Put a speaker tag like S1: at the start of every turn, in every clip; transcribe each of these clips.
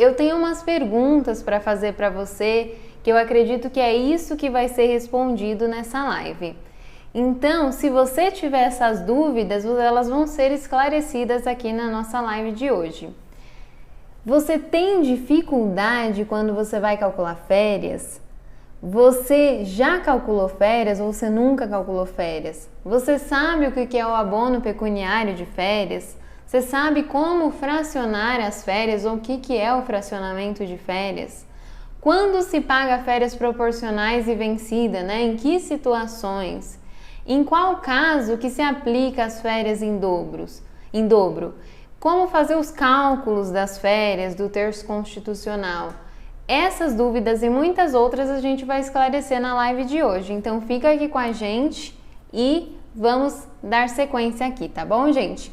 S1: eu tenho umas perguntas para fazer para você, que eu acredito que é isso que vai ser respondido nessa live. Então, se você tiver essas dúvidas, elas vão ser esclarecidas aqui na nossa live de hoje. Você tem dificuldade quando você vai calcular férias? Você já calculou férias ou você nunca calculou férias? Você sabe o que é o abono pecuniário de férias? Você sabe como fracionar as férias ou o que é o fracionamento de férias? Quando se paga férias proporcionais e vencida, né? Em que situações? Em qual caso que se aplica as férias em dobro? Como fazer os cálculos das férias do terço constitucional? Essas dúvidas e muitas outras a gente vai esclarecer na live de hoje. Então fica aqui com a gente e vamos dar sequência aqui, tá bom, gente?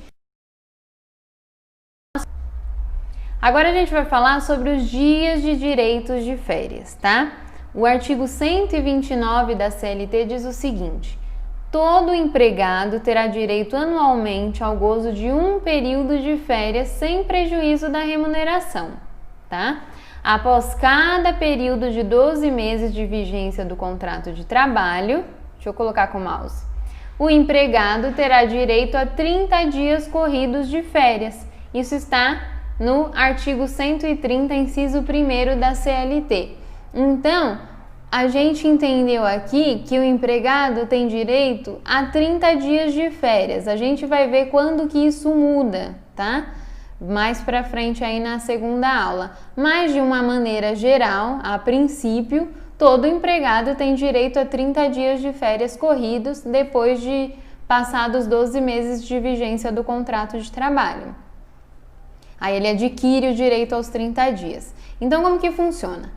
S1: Agora a gente vai falar sobre os dias de direitos de férias, tá? O artigo 129 da CLT diz o seguinte: todo empregado terá direito anualmente ao gozo de um período de férias sem prejuízo da remuneração, tá? Após cada período de 12 meses de vigência do contrato de trabalho, deixa eu colocar com o mouse, o empregado terá direito a 30 dias corridos de férias. Isso está no artigo 130, inciso 1º da CLT. Então, a gente entendeu aqui que o empregado tem direito a 30 dias de férias. A gente vai ver quando que isso muda, tá? Mais pra frente aí na segunda aula. Mas de uma maneira geral, a princípio, todo empregado tem direito a 30 dias de férias corridos depois de passados 12 meses de vigência do contrato de trabalho. Aí ele adquire o direito aos 30 dias. Então, como que funciona?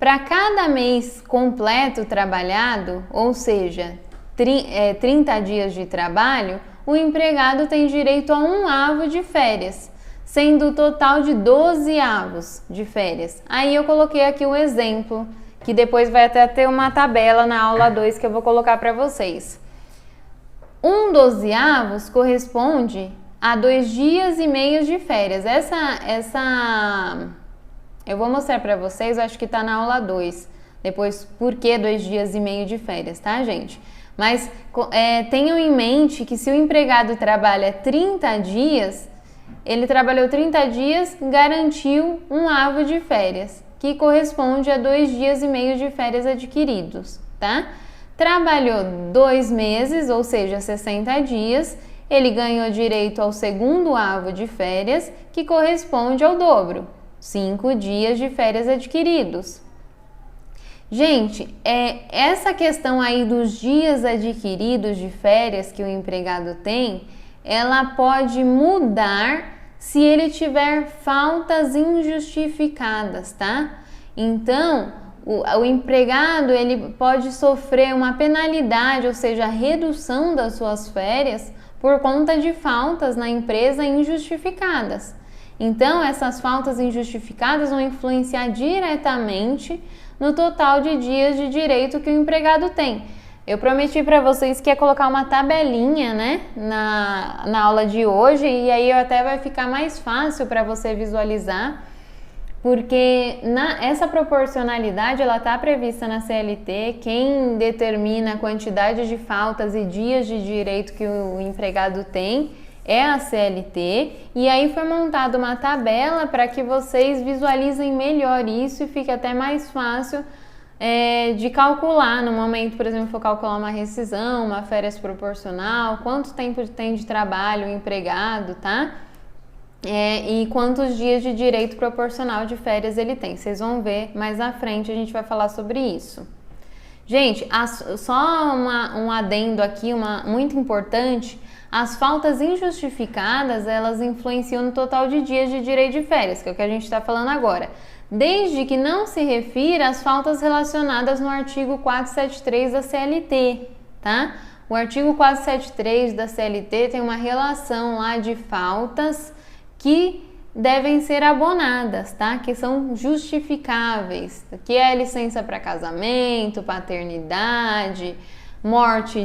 S1: Para cada mês completo trabalhado, ou seja, 30 dias de trabalho, o empregado tem direito a 1 avo de férias, sendo o total de 12 avos de férias. Aí eu coloquei aqui o exemplo, que depois vai até ter uma tabela na aula 2 que eu vou colocar para vocês. 1 dozeavos corresponde a 2 dias e meio de férias. Eu vou mostrar para vocês, eu acho que tá na aula 2. Depois, por que 2 dias e meio de férias, tá, gente? Mas tenham em mente que se o empregado trabalha 30 dias, ele trabalhou 30 dias, garantiu 1 avo de férias, que corresponde a 2 dias e meio de férias adquiridos, tá? Trabalhou 2 meses, ou seja, 60 dias, ele ganhou direito ao 2º avo de férias, que corresponde ao dobro, 5 dias de férias adquiridos. Gente, essa questão aí dos dias adquiridos de férias que o empregado tem, ela pode mudar se ele tiver faltas injustificadas, tá? Então, o empregado ele pode sofrer uma penalidade, ou seja, a redução das suas férias por conta de faltas na empresa injustificadas. Então, essas faltas injustificadas vão influenciar diretamente no total de dias de direito que o empregado tem. Eu prometi para vocês que ia colocar uma tabelinha, né, na aula de hoje, e aí até vai ficar mais fácil para você visualizar, porque essa proporcionalidade ela está prevista na CLT. Quem determina a quantidade de faltas e dias de direito que o empregado tem é a CLT, e aí foi montada uma tabela para que vocês visualizem melhor isso e fique até mais fácil de calcular no momento, por exemplo, for calcular uma rescisão, uma férias proporcional, quanto tempo tem de trabalho o empregado, tá? E quantos dias de direito proporcional de férias ele tem. Vocês vão ver mais à frente, a gente vai falar sobre isso. Gente, só um adendo aqui, muito importante: as faltas injustificadas, elas influenciam no total de dias de direito de férias, que é o que a gente está falando agora, desde que não se refira às faltas relacionadas no artigo 473 da CLT, tá? O artigo 473 da CLT tem uma relação lá de faltas que devem ser abonadas, tá? Que são justificáveis, que é a licença para casamento, paternidade, morte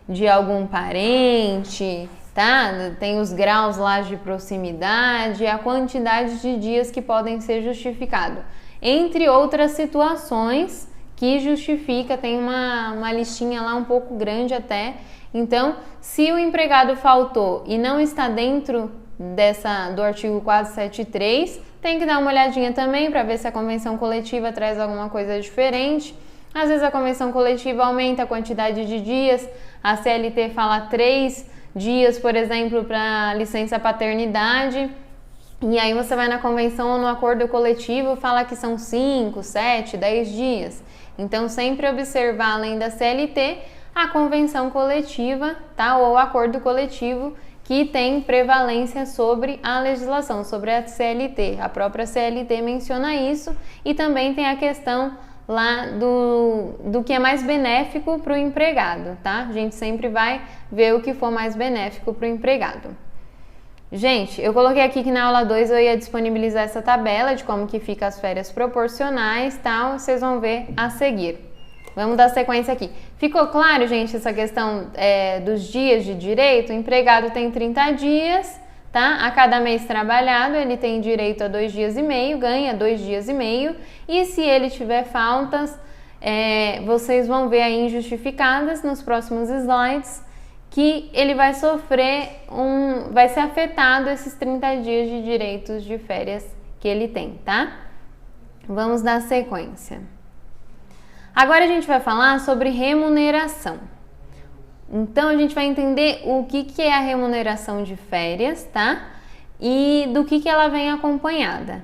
S1: de algum parente, tá? Tem os graus lá de proximidade, a quantidade de dias que podem ser justificados, entre outras situações que justifica, tem uma listinha lá um pouco grande até. Então, se o empregado faltou e não está dentro do artigo 473, tem que dar uma olhadinha também para ver se a convenção coletiva traz alguma coisa diferente. Às vezes a convenção coletiva aumenta a quantidade de dias, a CLT fala 3 dias, por exemplo, para licença paternidade, e aí você vai na convenção ou no acordo coletivo, fala que são 5, 7, 10 dias. Então, sempre observar, além da CLT, a convenção coletiva, tá? Ou o acordo coletivo, que tem prevalência sobre a legislação, sobre a CLT. A própria CLT menciona isso, e também tem a questão lá do que é mais benéfico para o empregado, tá? A gente sempre vai ver o que for mais benéfico para o empregado. Gente, eu coloquei aqui que na aula 2 eu ia disponibilizar essa tabela de como que fica as férias proporcionais, tal, vocês vão ver a seguir. Vamos dar sequência aqui. Ficou claro, gente, essa questão dos dias de direito? O empregado tem 30 dias, tá? A cada mês trabalhado, ele tem direito a 2 dias e meio, ganha 2 dias e meio, e se ele tiver faltas, vocês vão ver aí injustificadas nos próximos slides, que ele vai sofrer vai ser afetado esses 30 dias de direitos de férias que ele tem, tá? Vamos dar sequência. Agora a gente vai falar sobre remuneração. Então a gente vai entender o que é a remuneração de férias, tá? E do que ela vem acompanhada.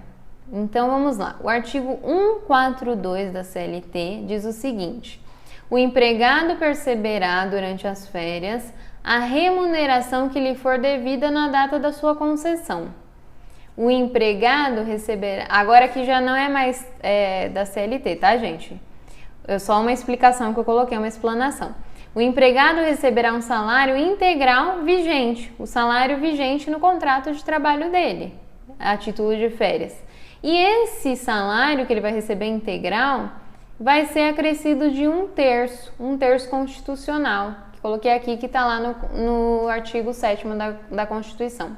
S1: Então vamos lá. O artigo 142 da CLT diz o seguinte: o empregado perceberá durante as férias a remuneração que lhe for devida na data da sua concessão. O empregado receberá... Agora aqui já não é mais da CLT, tá, gente? É só uma explicação que eu coloquei, uma explanação. O empregado receberá um salário integral vigente, o salário vigente no contrato de trabalho dele, a título de férias. E esse salário que ele vai receber integral vai ser acrescido de um terço constitucional, que coloquei aqui, que está lá no artigo 7º da Constituição.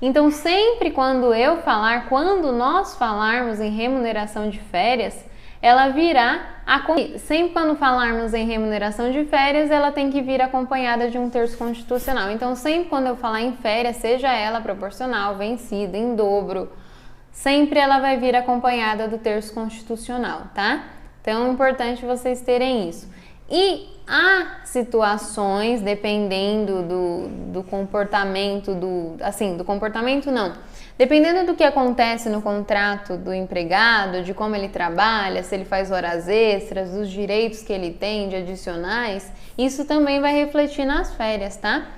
S1: Então, sempre quando nós falarmos em remuneração de férias, ela virá, sempre quando falarmos em remuneração de férias, ela tem que vir acompanhada de um terço constitucional. Então, sempre quando eu falar em férias, seja ela proporcional, vencida, em dobro, sempre ela vai vir acompanhada do terço constitucional, tá? Então, é importante vocês terem isso. E há situações, dependendo do comportamento, do comportamento não, dependendo do que acontece no contrato do empregado, de como ele trabalha, se ele faz horas extras, dos direitos que ele tem de adicionais, isso também vai refletir nas férias, tá?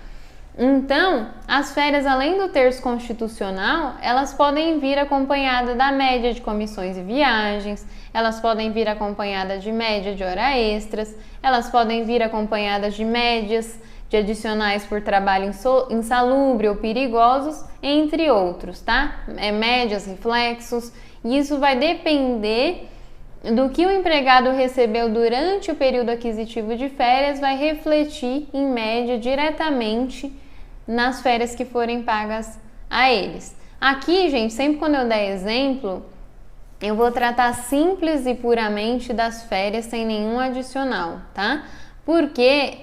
S1: Então, as férias, além do terço constitucional, elas podem vir acompanhadas da média de comissões e viagens, elas podem vir acompanhadas de média de hora extras, elas podem vir acompanhadas de médias de adicionais por trabalho insalubre ou perigosos, entre outros, tá? Médias, reflexos, e isso vai depender do que o empregado recebeu durante o período aquisitivo de férias, vai refletir, em média, diretamente nas férias que forem pagas a eles. Aqui, gente, sempre quando eu der exemplo, eu vou tratar simples e puramente das férias sem nenhum adicional, tá? Porque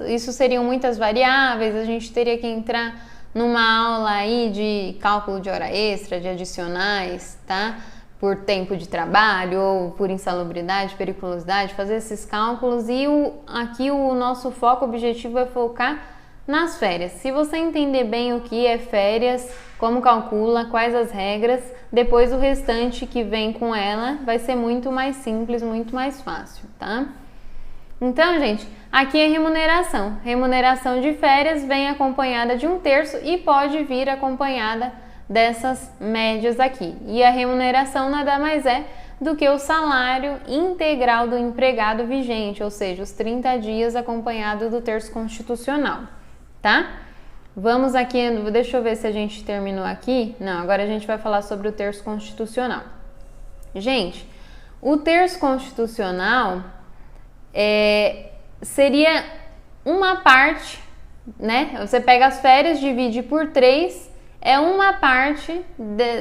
S1: isso seriam muitas variáveis, a gente teria que entrar numa aula aí de cálculo de hora extra, de adicionais, tá? Por tempo de trabalho ou por insalubridade, periculosidade, fazer esses cálculos, e aqui o nosso foco objetivo é focar nas férias. Se você entender bem o que é férias, como calcula, quais as regras, depois o restante que vem com ela vai ser muito mais simples, muito mais fácil, tá? Então, gente, aqui é remuneração. Remuneração de férias vem acompanhada de um terço e pode vir acompanhada dessas médias aqui. E a remuneração nada mais é do que o salário integral do empregado vigente, ou seja, os 30 dias acompanhado do terço constitucional, tá? Vamos aqui, deixa eu ver se a gente terminou aqui. Não, agora a gente vai falar sobre o terço constitucional. Gente, o terço constitucional seria uma parte né? Você pega as férias, divide por 3, é uma parte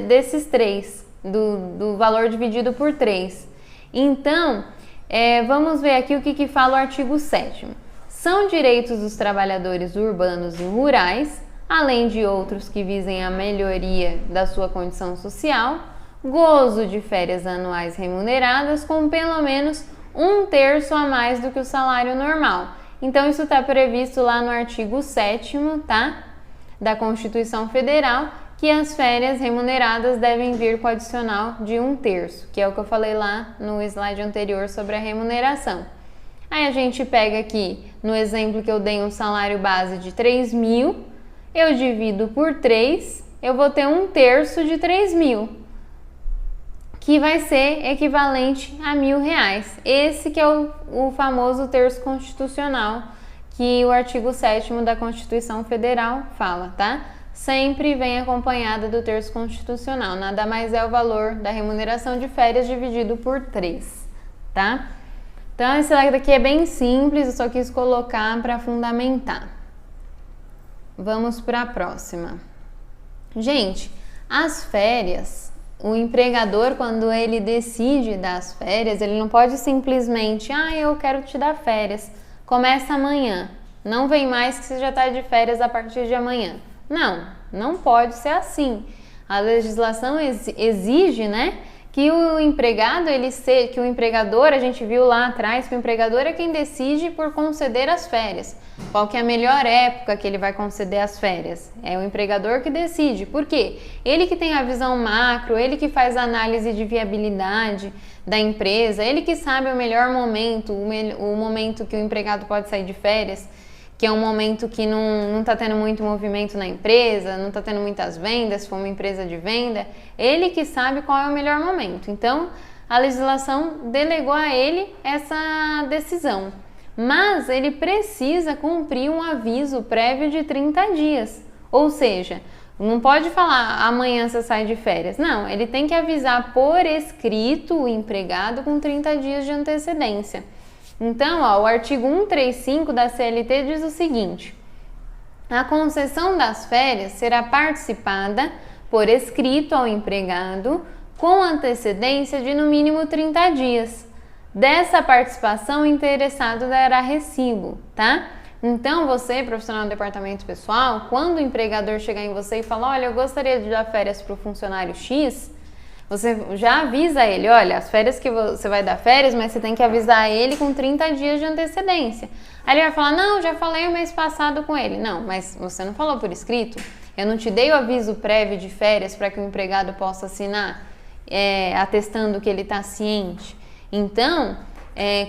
S1: desses 3, do valor dividido por 3. Então, vamos ver aqui o que fala o artigo 7º. São direitos dos trabalhadores urbanos e rurais, além de outros que visem a melhoria da sua condição social, gozo de férias anuais remuneradas com pelo menos 1/3 a mais do que o salário normal. Então, isso está previsto lá no artigo 7º, tá? Da Constituição Federal, que as férias remuneradas devem vir com adicional de 1/3, que é o que eu falei lá no slide anterior sobre a remuneração. Aí a gente pega aqui, no exemplo que eu dei, um salário base de 3.000, eu divido por 3, eu vou ter 1/3 de 3.000, que vai ser equivalente a R$1.000. Esse que é o famoso terço constitucional, que o artigo 7º da Constituição Federal fala, tá? Sempre vem acompanhada do terço constitucional, nada mais é o valor da remuneração de férias dividido por 3, tá? Então, esse daqui é bem simples, eu só quis colocar para fundamentar. Vamos para a próxima. Gente, as férias, o empregador, quando ele decide dar as férias, ele não pode simplesmente, eu quero te dar férias, começa amanhã, não vem mais que você já está de férias a partir de amanhã. Não pode ser assim. A legislação exige, né, que o empregado, que o empregador, a gente viu lá atrás, que o empregador é quem decide por conceder as férias. Qual que é a melhor época que ele vai conceder as férias? É o empregador que decide. Por quê? Ele que tem a visão macro, ele que faz a análise de viabilidade da empresa, ele que sabe o melhor momento, o momento que o empregado pode sair de férias, que é um momento que não está tendo muito movimento na empresa, não está tendo muitas vendas, se for uma empresa de venda, ele que sabe qual é o melhor momento. Então, a legislação delegou a ele essa decisão, mas ele precisa cumprir um aviso prévio de 30 dias, ou seja, não pode falar amanhã você sai de férias, não, ele tem que avisar por escrito o empregado com 30 dias de antecedência. Então, o artigo 135 da CLT diz o seguinte: a concessão das férias será participada por escrito ao empregado com antecedência de no mínimo 30 dias. Dessa participação, o interessado dará recibo, tá? Então, você, profissional do departamento pessoal, quando o empregador chegar em você e falar, olha, eu gostaria de dar férias para o funcionário X, você já avisa ele, olha, as férias que você vai dar férias, mas você tem que avisar ele com 30 dias de antecedência. Aí ele vai falar, não, já falei o mês passado com ele. Não, mas você não falou por escrito? Eu não te dei o aviso prévio de férias para que o empregado possa assinar, atestando que ele está ciente. Então,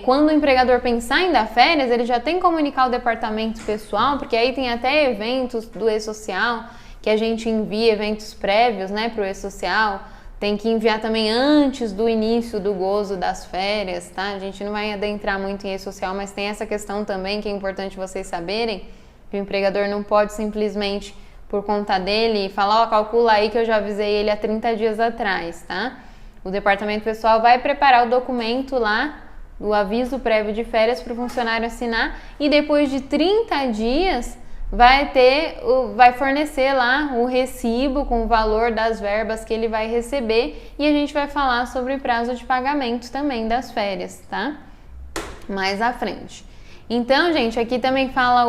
S1: quando o empregador pensar em dar férias, ele já tem que comunicar o departamento pessoal, porque aí tem até eventos do E-Social, que a gente envia eventos prévios, né, para o E-Social. Tem que enviar também antes do início do gozo das férias, tá? A gente não vai adentrar muito em E-Social, mas tem essa questão também que é importante vocês saberem, que o empregador não pode simplesmente, por conta dele, falar, calcula aí que eu já avisei ele há 30 dias atrás, tá? O departamento pessoal vai preparar o documento lá, o aviso prévio de férias para o funcionário assinar e depois de 30 dias vai fornecer lá o recibo com o valor das verbas que ele vai receber e a gente vai falar sobre prazo de pagamento também das férias, tá? Mais à frente. Então, gente, aqui também fala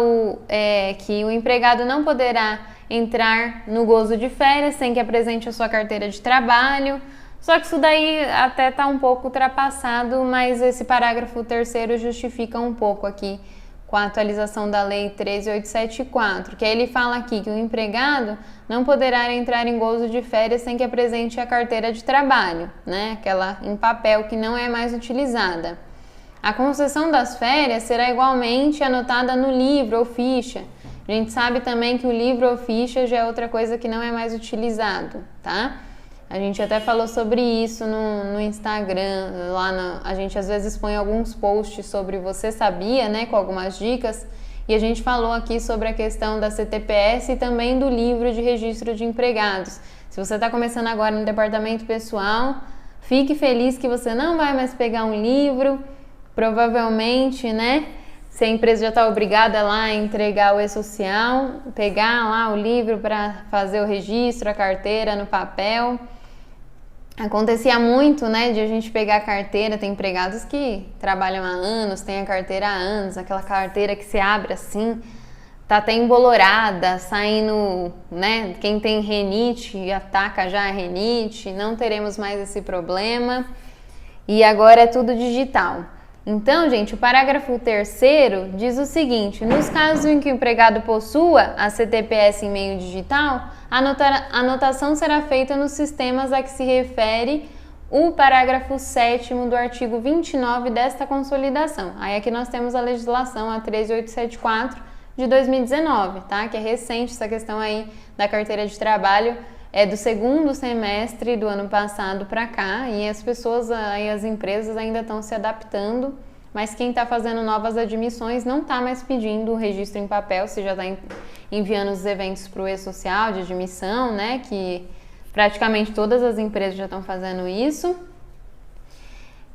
S1: que o empregado não poderá entrar no gozo de férias sem que apresente a sua carteira de trabalho. Só que isso daí até está um pouco ultrapassado, mas esse parágrafo 3º justifica um pouco aqui com a atualização da Lei 13.874, que aí ele fala aqui que o empregado não poderá entrar em gozo de férias sem que apresente a carteira de trabalho, né? Aquela em papel que não é mais utilizada. A concessão das férias será igualmente anotada no livro ou ficha. A gente sabe também que o livro ou ficha já é outra coisa que não é mais utilizado, tá? A gente até falou sobre isso no Instagram, a gente às vezes põe alguns posts sobre Você Sabia, né, com algumas dicas, e a gente falou aqui sobre a questão da CTPS e também do livro de registro de empregados. Se você está começando agora no departamento pessoal, fique feliz que você não vai mais pegar um livro, provavelmente, né, se a empresa já está obrigada lá a entregar o e-social, pegar lá o livro para fazer o registro, a carteira no papel. Acontecia muito, né, de a gente pegar a carteira, tem empregados que trabalham há anos, tem a carteira há anos, aquela carteira que se abre assim, tá até embolorada, saindo, né, quem tem renite, ataca já a renite, não teremos mais esse problema, e agora é tudo digital. Então, gente, o parágrafo 3º diz o seguinte: nos casos em que o empregado possua a CTPS em meio digital, a anotação será feita nos sistemas a que se refere o parágrafo 7º do artigo 29 desta consolidação. Aí aqui nós temos a legislação, a 13874 de 2019, tá? Que é recente essa questão aí da carteira de trabalho, é do segundo semestre do ano passado para cá, e as pessoas, aí as empresas ainda estão se adaptando, mas quem está fazendo novas admissões não está mais pedindo o registro em papel, se já está enviando os eventos para o e-social de admissão, né, que praticamente todas as empresas já estão fazendo isso.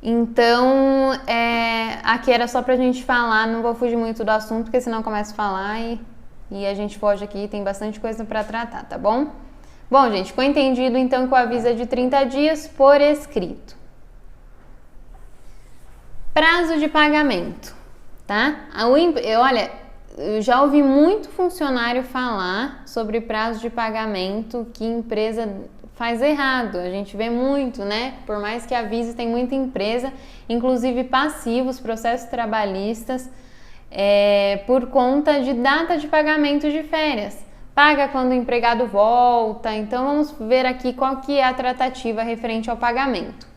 S1: Então, aqui era só para a gente falar, não vou fugir muito do assunto, porque senão eu começo a falar e a gente foge aqui, tem bastante coisa para tratar, tá bom? Bom, gente, ficou entendido então que o aviso é de 30 dias por escrito. Prazo de pagamento, tá? Olha, eu já ouvi muito funcionário falar sobre prazo de pagamento que empresa faz errado. A gente vê muito, né? Por mais que avise, tem muita empresa, inclusive passivos, processos trabalhistas, por conta de data de pagamento de férias. Paga quando o empregado volta. Então vamos ver aqui qual que é a tratativa referente ao pagamento.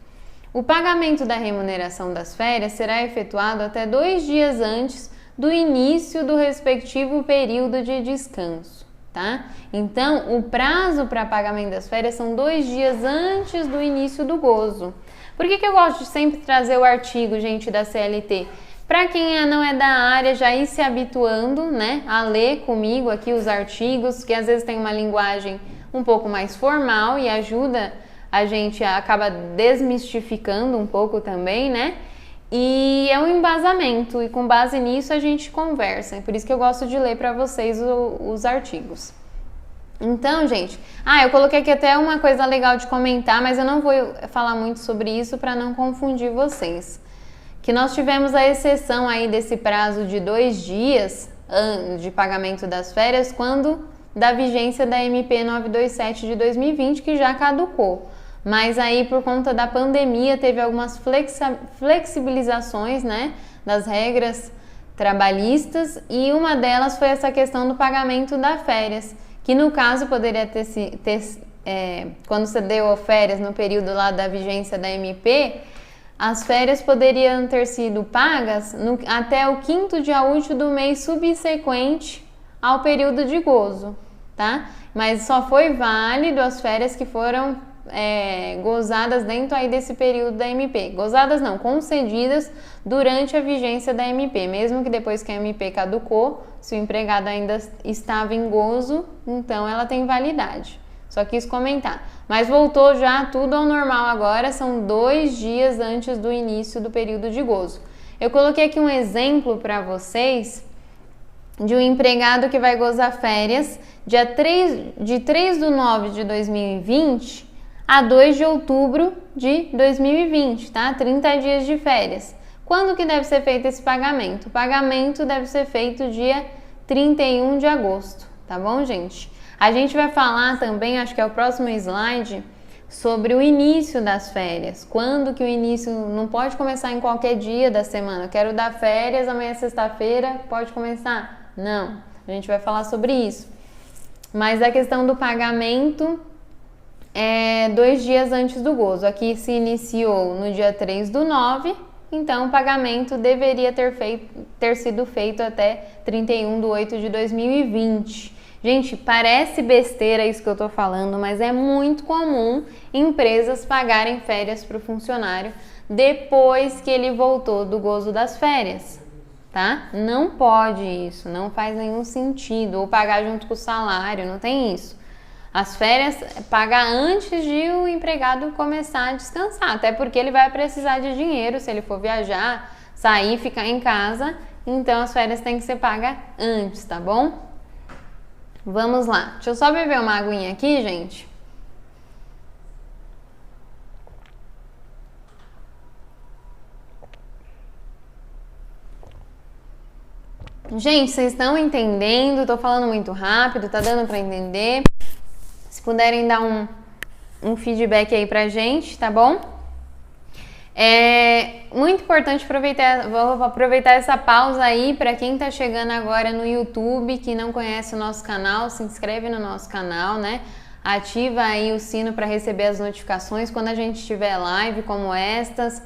S1: O pagamento da remuneração das férias será efetuado até 2 dias antes do início do respectivo período de descanso, tá? Então, o prazo para pagamento das férias são 2 dias antes do início do gozo. Por que eu gosto de sempre trazer o artigo, gente, da CLT? Para quem não é da área, já ir se habituando, né, a ler comigo aqui os artigos, que às vezes tem uma linguagem um pouco mais formal e ajuda a gente, acaba desmistificando um pouco também, né? E é um embasamento, e com base nisso a gente conversa. É por isso que eu gosto de ler para vocês os artigos. Então, gente, eu coloquei aqui até uma coisa legal de comentar, mas eu não vou falar muito sobre isso para não confundir vocês. Que nós tivemos a exceção aí desse prazo de 2 dias de pagamento das férias, quando da vigência da MP 927 de 2020, que já caducou. Mas aí, por conta da pandemia, teve algumas flexibilizações, né, das regras trabalhistas, e uma delas foi essa questão do pagamento das férias, que no caso poderia quando você deu férias no período lá da vigência da MP, as férias poderiam ter sido pagas até o 5º dia útil do mês subsequente ao período de gozo, tá? Mas só foi válido as férias que foram gozadas dentro aí desse período da MP. Gozadas não, concedidas durante a vigência da MP, mesmo que depois que a MP caducou, se o empregado ainda estava em gozo, então ela tem validade. Só quis comentar. Mas voltou já tudo ao normal agora, são 2 dias antes do início do período de gozo. Eu coloquei aqui um exemplo para vocês de um empregado que vai gozar férias de 3/9 de 2020 a 2 de outubro de 2020, tá? 30 dias de férias. Quando que deve ser feito esse pagamento? O pagamento deve ser feito dia 31 de agosto, tá bom, gente? A gente vai falar também, acho que é o próximo slide, sobre o início das férias. Quando que o início não pode começar em qualquer dia da semana. Eu quero dar férias, amanhã é sexta-feira, pode começar? Não, a gente vai falar sobre isso. Mas a questão do pagamento 2 dias antes do gozo. Aqui se iniciou no dia 3/9, então o pagamento deveria ter sido feito até 31/8 de 2020. Gente, parece besteira isso que eu tô falando, mas é muito comum empresas pagarem férias para o funcionário depois que ele voltou do gozo das férias, tá? Não pode isso, não faz nenhum sentido. Ou pagar junto com o salário, não tem isso. As férias paga antes de o empregado começar a descansar, até porque ele vai precisar de dinheiro se ele for viajar, sair, ficar em casa. então as férias têm que ser pagas antes, tá bom? Vamos lá. Deixa eu só beber uma aguinha aqui, gente. Gente, vocês estão entendendo? Tô falando muito rápido, tá dando pra entender? Se puderem dar um feedback aí pra gente, tá bom? É muito importante vou aproveitar essa pausa aí para quem tá chegando agora no YouTube, que não conhece o nosso canal, se inscreve no nosso canal, né? Ativa aí o sino para receber as notificações quando a gente tiver live como estas.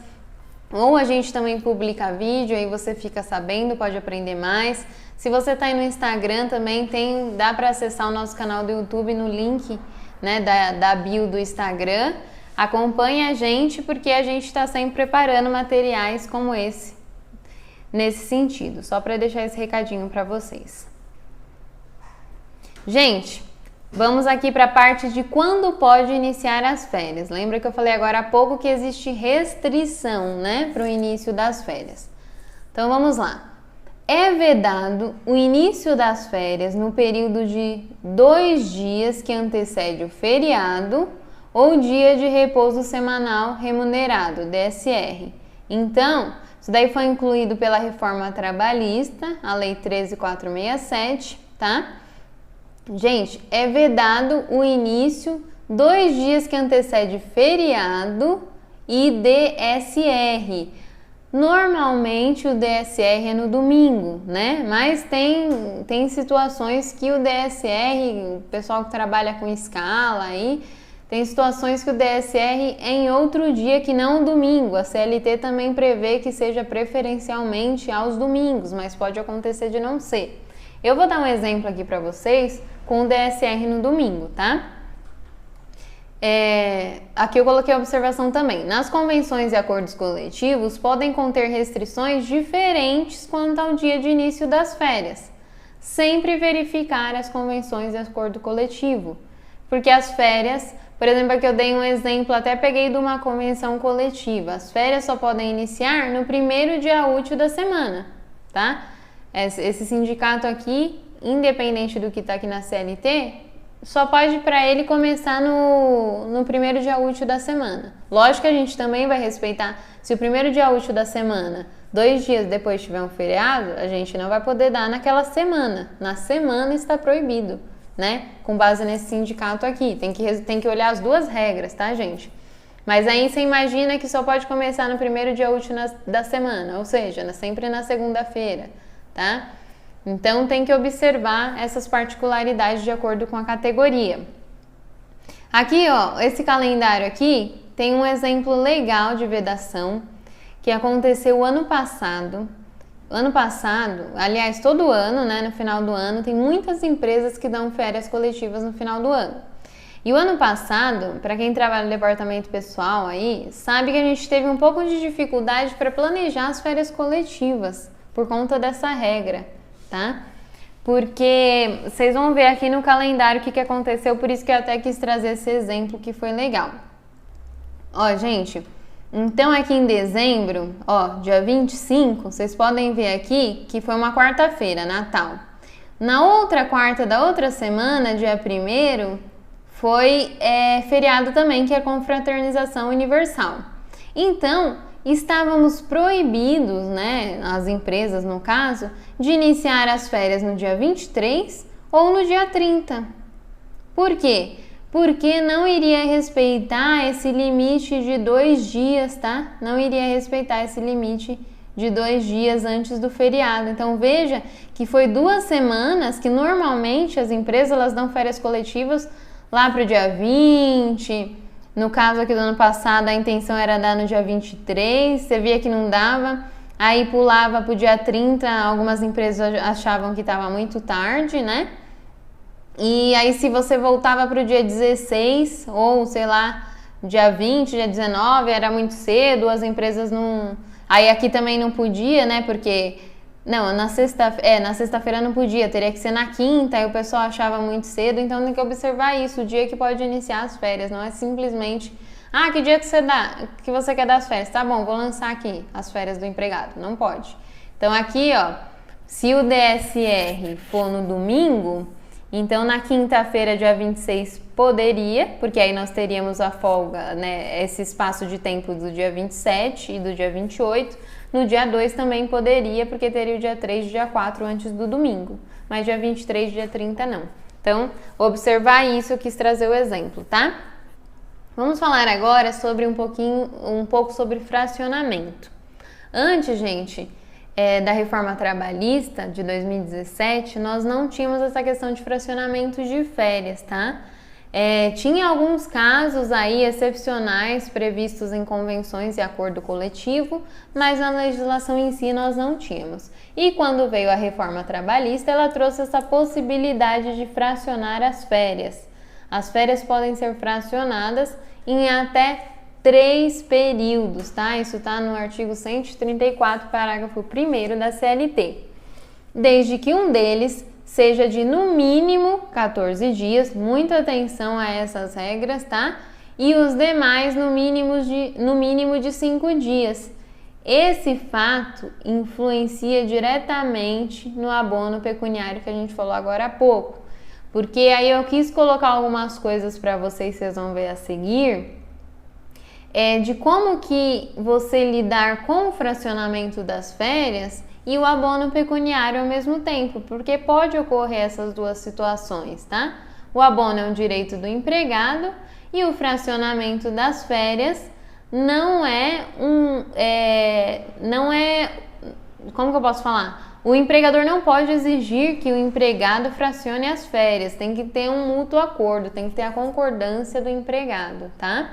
S1: Ou a gente também publica vídeo, aí você fica sabendo, pode aprender mais. Se você tá aí no Instagram também, dá para acessar o nosso canal do YouTube no link, né, da bio do Instagram. Acompanhe a gente porque a gente está sempre preparando materiais como esse, nesse sentido. Só para deixar esse recadinho para vocês. Gente, vamos aqui para a parte de quando pode iniciar as férias. Lembra que eu falei agora há pouco que existe restrição, né, para o início das férias. Então vamos lá. É vedado o início das férias no período de 2 dias que antecede o feriado ou dia de repouso semanal remunerado, DSR. Então, isso daí foi incluído pela reforma trabalhista, a Lei 13.467, tá? Gente, é vedado o início 2 dias que antecede feriado e DSR. Normalmente o DSR é no domingo, né? Mas tem situações que o DSR, o pessoal que trabalha com escala aí, tem situações que o DSR é em outro dia que não o domingo. A CLT também prevê que seja preferencialmente aos domingos, mas pode acontecer de não ser. Eu vou dar um exemplo aqui para vocês com o DSR no domingo, tá? Aqui eu coloquei a observação também. Nas convenções e acordos coletivos podem conter restrições diferentes quanto ao dia de início das férias. Sempre verificar as convenções e acordo coletivo, porque as férias... Por exemplo, aqui eu dei um exemplo, até peguei de uma convenção coletiva. As férias só podem iniciar no primeiro dia útil da semana, tá? Esse sindicato aqui, independente do que está aqui na CLT, só pode para ele começar no primeiro dia útil da semana. Lógico que a gente também vai respeitar, se o primeiro dia útil da semana, 2 dias depois tiver um feriado, a gente não vai poder dar naquela semana. Na semana está proibido, né? Com base nesse sindicato aqui. Tem que olhar as duas regras, tá, gente? Mas aí você imagina que só pode começar no primeiro dia útil da semana, ou seja, sempre na segunda-feira, tá? Então tem que observar essas particularidades de acordo com a categoria. Aqui, ó, esse calendário aqui tem um exemplo legal de vedação que aconteceu ano passado. Ano passado, aliás, todo ano, né, no final do ano, tem muitas empresas que dão férias coletivas no final do ano. E o ano passado, para quem trabalha no departamento pessoal aí, sabe que a gente teve um pouco de dificuldade para planejar as férias coletivas por conta dessa regra, tá? Porque vocês vão ver aqui no calendário o que aconteceu, por isso que eu até quis trazer esse exemplo que foi legal. Ó, gente... Então, aqui em dezembro, ó, dia 25, vocês podem ver aqui que foi uma quarta-feira, Natal. Na outra quarta da outra semana, dia 1º, foi feriado também, que é a Confraternização Universal. Então, estávamos proibidos, né, as empresas no caso, de iniciar as férias no dia 23 ou no dia 30. Por quê? Porque não iria respeitar esse limite de 2 dias, tá? Não iria respeitar esse limite de 2 dias antes do feriado. Então veja que foi 2 semanas que normalmente as empresas elas dão férias coletivas lá para o dia 20. No caso aqui do ano passado a intenção era dar no dia 23, você via que não dava, aí pulava para o dia 30, algumas empresas achavam que estava muito tarde, né? E aí se você voltava para o dia 16 ou, sei lá, dia 20, dia 19, era muito cedo, as empresas não... Aí aqui também não podia, né, porque... Não, na sexta-feira não podia, teria que ser na quinta, aí o pessoal achava muito cedo, então tem que observar isso, o dia que pode iniciar as férias, não é simplesmente... Ah, que dia que você quer dar as férias? Tá bom, vou lançar aqui as férias do empregado. Não pode. Então aqui, ó, se o DSR for no domingo, então na quinta-feira, dia 26, poderia, porque aí nós teríamos a folga, né, esse espaço de tempo do dia 27 e do dia 28. No dia 2 também poderia, porque teria o dia 3 e o dia 4 antes do domingo. Mas dia 23 e dia 30 não. Então, observar isso, eu quis trazer o exemplo, tá? Vamos falar agora sobre um pouco sobre fracionamento. Antes, gente, da reforma trabalhista de 2017, nós não tínhamos essa questão de fracionamento de férias, tá? Tinha alguns casos aí excepcionais previstos em convenções e acordo coletivo, mas na legislação em si nós não tínhamos. E quando veio a reforma trabalhista, ela trouxe essa possibilidade de fracionar as férias. As férias podem ser fracionadas em até 3 períodos, tá? Isso está no artigo 134, parágrafo 1º da CLT. Desde que um deles seja de no mínimo 14 dias, muita atenção a essas regras, tá? E os demais no mínimo de 5 dias. Esse fato influencia diretamente no abono pecuniário que a gente falou agora há pouco. Porque aí eu quis colocar algumas coisas para vocês vão ver a seguir, de como que você lidar com o fracionamento das férias e o abono pecuniário ao mesmo tempo, porque pode ocorrer essas duas situações, tá? O abono é um direito do empregado e o fracionamento das férias não é como que eu posso falar? O empregador não pode exigir que o empregado fracione as férias, tem que ter um mútuo acordo, tem que ter a concordância do empregado, tá?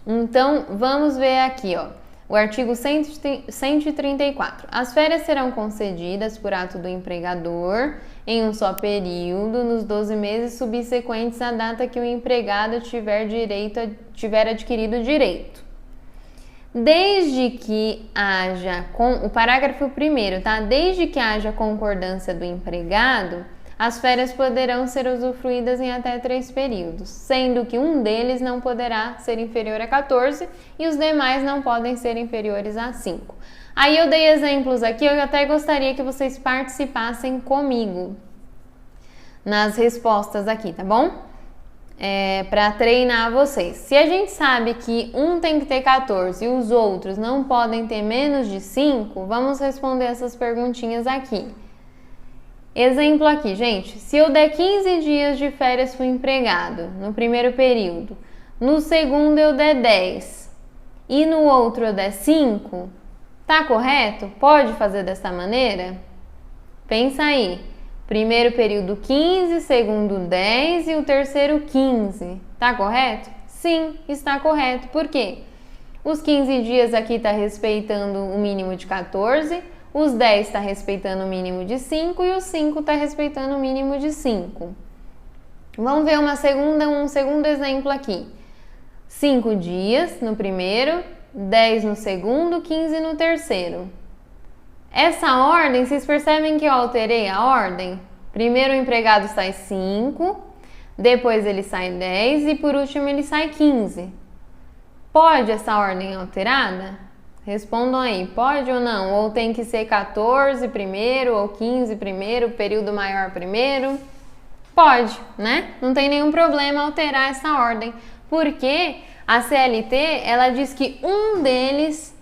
S1: Então, vamos ver aqui, ó. O artigo 134. As férias serão concedidas por ato do empregador em um só período, nos 12 meses subsequentes à data que o empregado tiver adquirido o direito. Desde que haja, o parágrafo 1º, tá? Desde que haja concordância do empregado, as férias poderão ser usufruídas em até 3 períodos, sendo que um deles não poderá ser inferior a 14 e os demais não podem ser inferiores a 5. Aí eu dei exemplos aqui, eu até gostaria que vocês participassem comigo nas respostas aqui, tá bom? Para treinar vocês. Se a gente sabe que um tem que ter 14 e os outros não podem ter menos de 5, vamos responder essas perguntinhas aqui. Exemplo aqui, gente, se eu der 15 dias de férias para o empregado no primeiro período, no segundo eu der 10 e no outro eu der 5, tá correto? Pode fazer dessa maneira? Pensa aí, primeiro período 15, segundo 10 e o terceiro 15, tá correto? Sim, está correto. Por quê? Os 15 dias aqui está respeitando o mínimo de 14, os 10 está respeitando o mínimo de 5 e os 5 está respeitando o mínimo de 5. Vamos ver um segundo exemplo aqui. 5 dias no primeiro, 10 no segundo, 15 no terceiro. Essa ordem, vocês percebem que eu alterei a ordem? Primeiro o empregado sai 5, depois ele sai 10 e por último ele sai 15. Pode essa ordem alterada? Respondam aí, pode ou não? Ou tem que ser 14 primeiro ou 15 primeiro, período maior primeiro? Pode, né? Não tem nenhum problema alterar essa ordem, porque a CLT, ela diz que um deles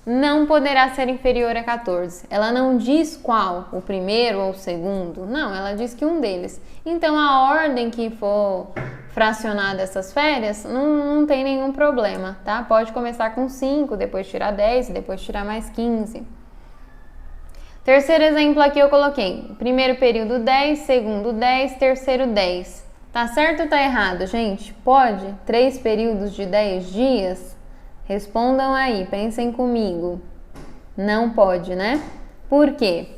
S1: não poderá ser inferior a 14. Ela não diz qual, o primeiro ou o segundo. Não, ela diz que um deles. Então, a ordem que for fracionada essas férias, não tem nenhum problema, tá? Pode começar com 5, depois tirar 10, depois tirar mais 15. Terceiro exemplo aqui eu coloquei. Primeiro período 10, segundo 10, terceiro 10. Tá certo ou tá errado, gente? Pode? 3 períodos de 10 dias? Respondam aí, pensem comigo. Não pode, né? Por quê?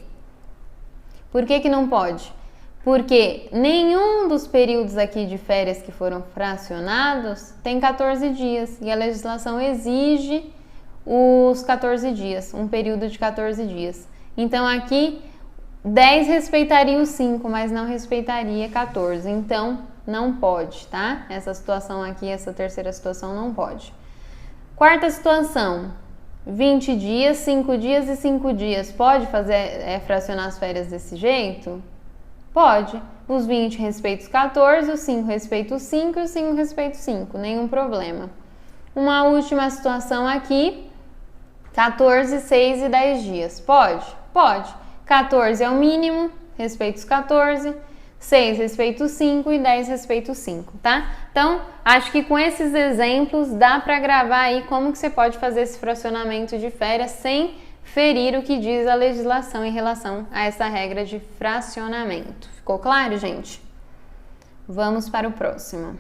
S1: Por que não pode? Porque nenhum dos períodos aqui de férias que foram fracionados tem 14 dias e a legislação exige os 14 dias, um período de 14 dias. Então aqui 10 respeitaria os 5, mas não respeitaria 14, então não pode, tá? Essa situação aqui, essa terceira situação não pode. Quarta situação, 20 dias, 5 dias e 5 dias. Pode fazer, fracionar as férias desse jeito? Pode. Os 20 respeito os 14, os 5 respeito os 5 e os 5 respeito os 5. Nenhum problema. Uma última situação aqui. 14, 6 e 10 dias. Pode? Pode. 14 é o mínimo, respeito os 14. 6 respeito os 5 e 10 respeito os 5, tá? Então, acho que com esses exemplos dá para gravar aí como que você pode fazer esse fracionamento de férias sem ferir o que diz a legislação em relação a essa regra de fracionamento. Ficou claro, gente? Vamos para o próximo.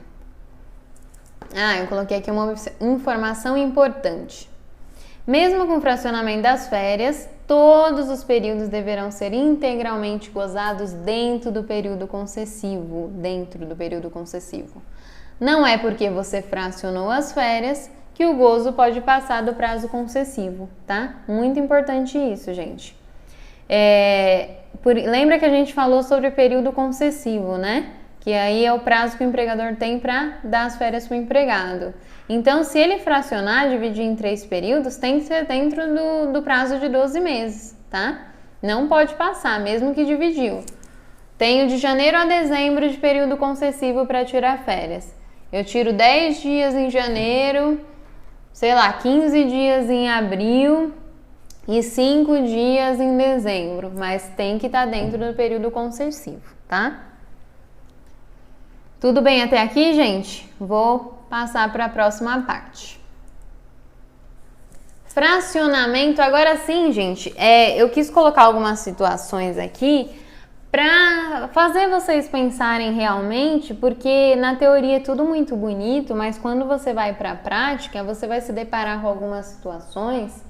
S1: Eu coloquei aqui uma informação importante. Mesmo com o fracionamento das férias, todos os períodos deverão ser integralmente gozados dentro do período concessivo. Não é porque você fracionou as férias que o gozo pode passar do prazo concessivo, tá? Muito importante isso, gente. Lembra que a gente falou sobre o período concessivo, né? Que aí é o prazo que o empregador tem para dar as férias para o empregado. Então, se ele fracionar, dividir em 3 períodos, tem que ser dentro do prazo de 12 meses, tá? Não pode passar, mesmo que dividiu. Tenho de janeiro a dezembro de período concessivo para tirar férias. Eu tiro 10 dias em janeiro, 15 dias em abril e 5 dias em dezembro, mas tem que estar dentro do período concessivo, tá? Tudo bem até aqui, gente? Vou passar para a próxima parte. Fracionamento, agora sim, gente, eu quis colocar algumas situações aqui para fazer vocês pensarem realmente, porque na teoria é tudo muito bonito, mas quando você vai para a prática, você vai se deparar com algumas situações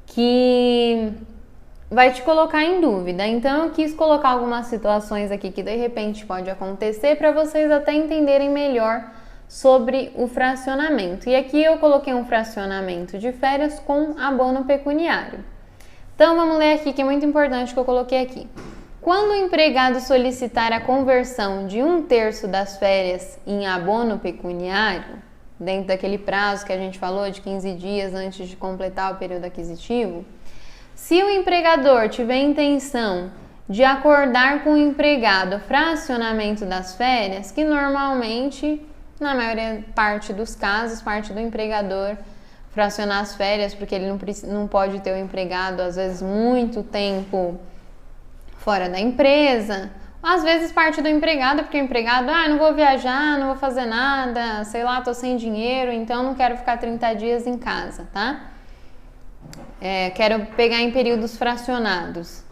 S1: que vai te colocar em dúvida. Então eu quis colocar algumas situações aqui que de repente pode acontecer para vocês até entenderem melhor sobre o fracionamento. E aqui eu coloquei um fracionamento de férias com abono pecuniário. Então vamos ler aqui que é muito importante que eu coloquei aqui. Quando o empregado solicitar a conversão de 1/3 das férias em abono pecuniário, dentro daquele prazo que a gente falou de 15 dias antes de completar o período aquisitivo, se o empregador tiver intenção de acordar com o empregado o fracionamento das férias, que normalmente, na maioria parte dos casos, parte do empregador fracionar as férias, porque ele não pode ter o empregado, às vezes, muito tempo fora da empresa. Às vezes parte do empregado, porque o empregado, não vou viajar, não vou fazer nada, tô sem dinheiro, então não quero ficar 30 dias em casa, tá? Quero pegar em períodos fracionados.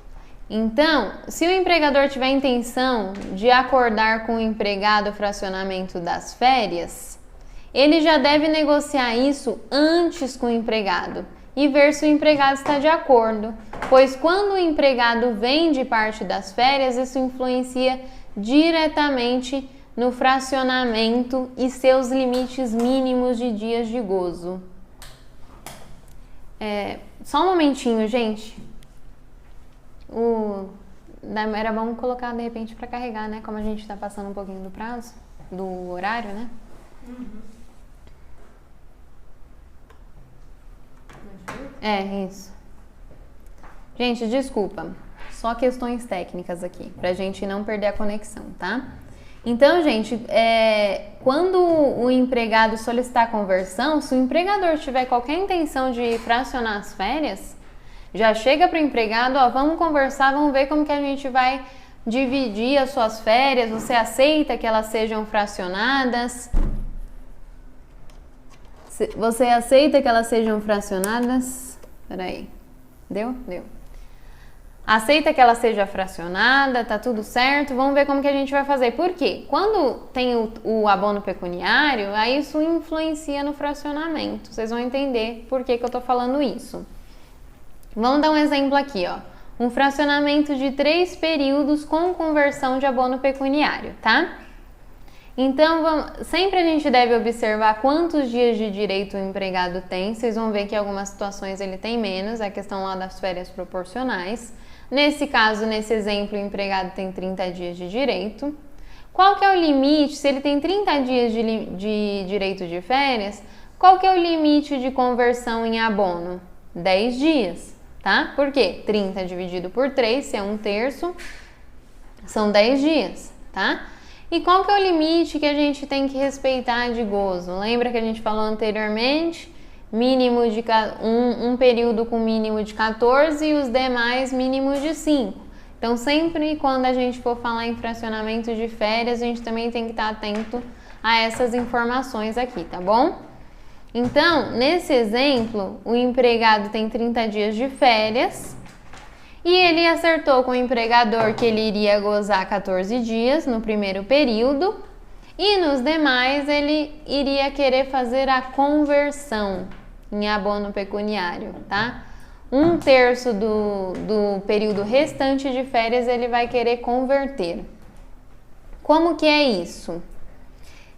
S1: Então, se o empregador tiver intenção de acordar com o empregado o fracionamento das férias, ele já deve negociar isso antes com o empregado e ver se o empregado está de acordo, pois quando o empregado vende parte das férias, isso influencia diretamente no fracionamento e seus limites mínimos de dias de gozo. Só um momentinho, gente. Era bom colocar de repente para carregar, né? Como a gente tá passando um pouquinho do prazo, do horário, né? Isso. Gente, desculpa. Só questões técnicas aqui, pra gente não perder a conexão, tá? Então, gente, quando o empregado solicitar a conversão, se o empregador tiver qualquer intenção de fracionar as férias, já chega para o empregado, vamos conversar, vamos ver como que a gente vai dividir as suas férias, você aceita que elas sejam fracionadas? Você aceita que elas sejam fracionadas? Peraí, deu? Deu. Aceita que ela seja fracionada, tá tudo certo, vamos ver como que a gente vai fazer. Por quê? Quando tem o abono pecuniário, aí isso influencia no fracionamento. Vocês vão entender por que eu tô falando isso. Vamos dar um exemplo aqui, um fracionamento de 3 períodos com conversão de abono pecuniário, tá? Então, sempre a gente deve observar quantos dias de direito o empregado tem. Vocês vão ver que em algumas situações ele tem menos, a questão lá das férias proporcionais. Nesse caso, nesse exemplo, o empregado tem 30 dias de direito. Qual que é o limite? Se ele tem 30 dias de direito de férias, qual que é o limite de conversão em abono? 10 dias, tá? Por quê? 30 dividido por 3, se é 1/3, são 10 dias, tá? E qual que é o limite que a gente tem que respeitar de gozo? Lembra que a gente falou anteriormente? Mínimo de um período com mínimo de 14 e os demais mínimo de 5. Então, sempre quando a gente for falar em fracionamento de férias, a gente também tem que estar atento a essas informações aqui, tá bom? Então, nesse exemplo, o empregado tem 30 dias de férias e ele acertou com o empregador que ele iria gozar 14 dias no primeiro período e nos demais ele iria querer fazer a conversão em abono pecuniário, tá? 1/3 do período restante de férias ele vai querer converter. Como que é isso?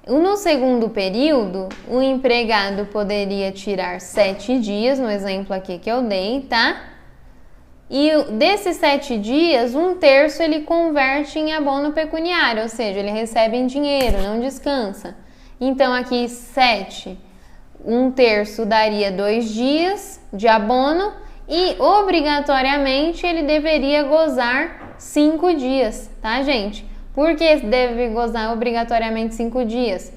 S1: No segundo período, o empregado poderia tirar 7 dias, no exemplo aqui que eu dei, tá? E desses 7 dias, 1/3 ele converte em abono pecuniário, ou seja, ele recebe em dinheiro, não descansa. Então, aqui 7, 1/3 daria 2 dias de abono e, obrigatoriamente, ele deveria gozar 5 dias, tá, gente? Por que deve gozar obrigatoriamente 5 dias?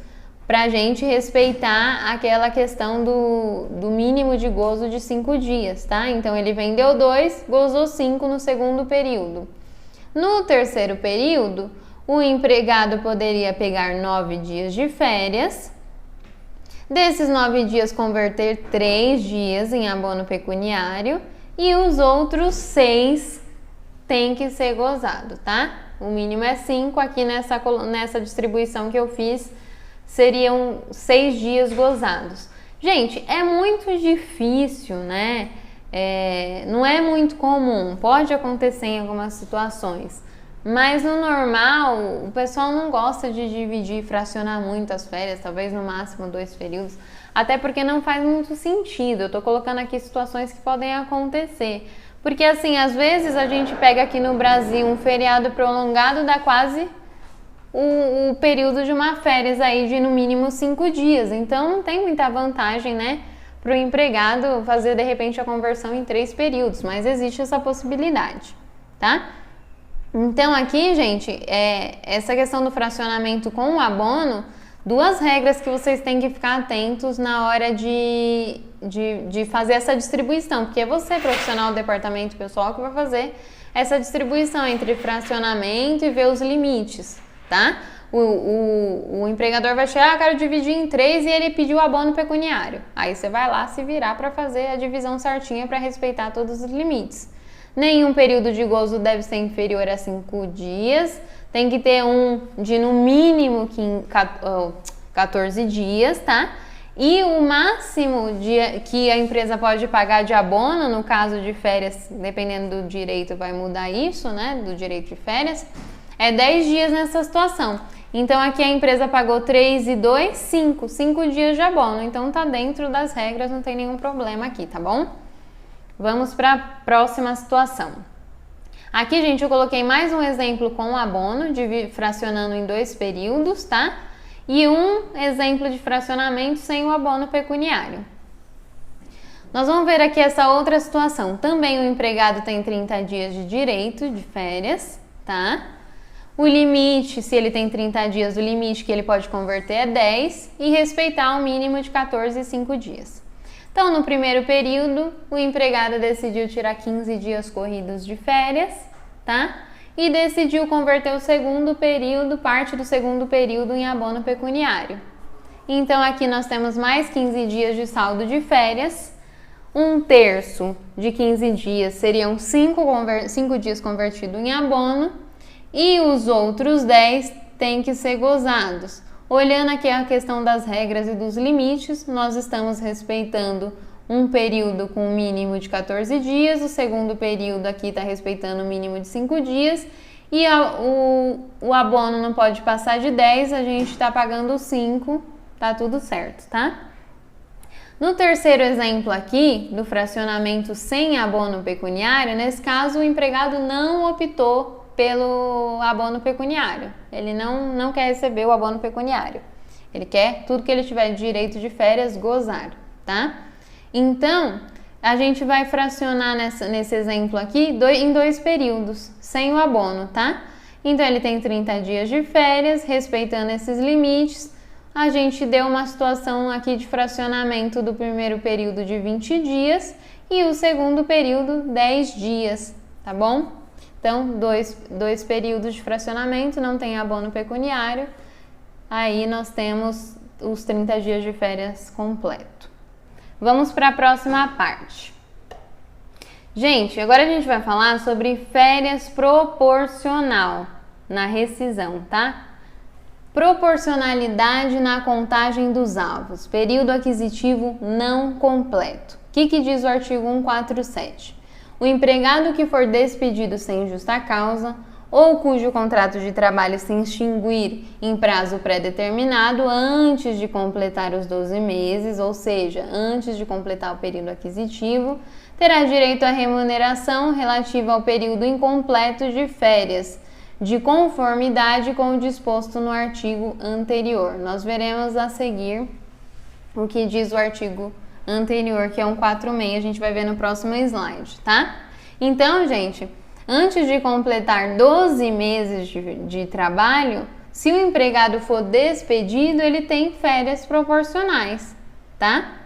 S1: Pra gente respeitar aquela questão do mínimo de gozo de 5 dias, tá? Então, ele vendeu 2, gozou 5 no segundo período. No terceiro período, o empregado poderia pegar 9 dias de férias. Desses 9 dias, converter 3 dias em abono pecuniário e os outros 6 tem que ser gozado, tá? O mínimo é 5, aqui nessa distribuição que eu fiz, seriam 6 dias gozados. Gente, é muito difícil, né? Não é muito comum, pode acontecer em algumas situações, mas no normal o pessoal não gosta de dividir e fracionar muito as férias, talvez no máximo 2 períodos, até porque não faz muito sentido. Eu tô colocando aqui situações que podem acontecer, porque assim, às vezes a gente pega aqui no Brasil um feriado prolongado, dá quase o período de uma férias aí de no mínimo 5 dias, então não tem muita vantagem, né, para o empregado fazer de repente a conversão em 3 períodos, mas existe essa possibilidade, tá? Então aqui, gente, essa questão do fracionamento com o abono, 2 regras que vocês têm que ficar atentos na hora de fazer essa distribuição, porque é você, profissional do departamento pessoal, que vai fazer essa distribuição entre fracionamento e ver os limites, tá? O empregador vai chegar, quero dividir em 3 e ele pediu abono pecuniário. Aí você vai lá se virar para fazer a divisão certinha para respeitar todos os limites. Nenhum período de gozo deve ser inferior a 5 dias. Tem que ter um de no mínimo 14 dias, tá? E o máximo que a empresa pode pagar de abono, no caso de férias, dependendo do direito, vai mudar isso, né? Do direito de férias, é 10 dias nessa situação. Então, aqui a empresa pagou 3 e 2, 5 dias de abono. Então, tá dentro das regras, não tem nenhum problema aqui, tá bom? Vamos para a próxima situação. Aqui, gente, eu coloquei mais um exemplo com abono, fracionando em 2 períodos, tá? E um exemplo de fracionamento sem o abono pecuniário. Nós vamos ver aqui essa outra situação. Também o empregado tem 30 dias de direito de férias, tá? O limite, se ele tem 30 dias, o limite que ele pode converter é 10 e respeitar o mínimo de 14 e 5 dias. Então, no primeiro período, o empregado decidiu tirar 15 dias corridos de férias, tá? E decidiu converter o segundo período, parte do segundo período, em abono pecuniário. Então, aqui nós temos mais 15 dias de saldo de férias. 1/3 de 15 dias seriam 5 dias convertido em abono. E os outros 10 têm que ser gozados. Olhando aqui a questão das regras e dos limites, nós estamos respeitando um período com um mínimo de 14 dias, o segundo período aqui está respeitando o mínimo de 5 dias, e o abono não pode passar de 10, a gente está pagando 5, tá tudo certo, tá? No terceiro exemplo aqui, do fracionamento sem abono pecuniário, nesse caso o empregado não optou pelo abono pecuniário. Ele não quer receber o abono pecuniário. Ele quer tudo que ele tiver de direito de férias gozar, tá? Então, a gente vai fracionar nesse exemplo aqui em 2 períodos, sem o abono, tá? Então, ele tem 30 dias de férias, respeitando esses limites. A gente deu uma situação aqui de fracionamento do primeiro período de 20 dias e o segundo período 10 dias, tá bom? Então, dois períodos de fracionamento, não tem abono pecuniário. Aí nós temos os 30 dias de férias completo. Vamos para a próxima parte. Gente, agora a gente vai falar sobre férias proporcional na rescisão, tá? Proporcionalidade na contagem dos avos, período aquisitivo não completo. O que diz o artigo 147? O empregado que for despedido sem justa causa ou cujo contrato de trabalho se extinguir em prazo pré-determinado antes de completar os 12 meses, ou seja, antes de completar o período aquisitivo, terá direito à remuneração relativa ao período incompleto de férias, de conformidade com o disposto no artigo anterior. Nós veremos a seguir o que diz o artigo anterior, que é 146, a gente vai ver no próximo slide, tá? Então, gente, antes de completar 12 meses de trabalho, se o empregado for despedido, ele tem férias proporcionais, tá?